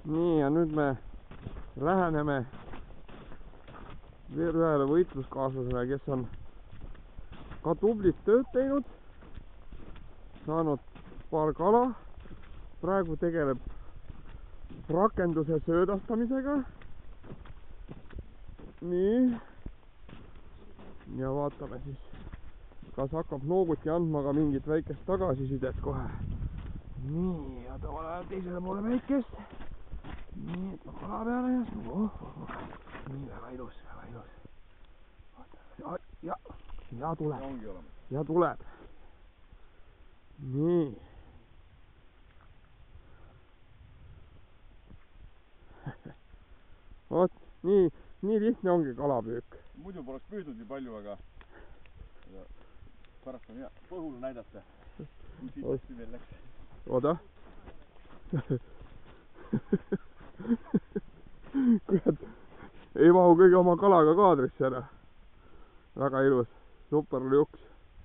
nii, ja nüüd me läheneme veel ühele võitluskaaslasele, kes on ka tublit tööd teinud, saanud paar kala. Praegu tegeleb rakenduse söödastamisega. nii. ja vaatame siis, kas hakkab nooguti andma ka mingit väikest tagasisidet kohe. nii, ja ta läheb teisele poole väikest. nii, et ma kala peale ja nii, väga ilus, väga ilus. ja tuleb. ja tuleb. nii. vot, nii lihtne ongi kalapüük. Muidu poleks püüdnud nii palju, aga pärast on hea põhul näidata, kui siit veel läks. oota. kurat, ei mahu kõige oma kalaga kaadrisse ära. väga ilus, super ljuks.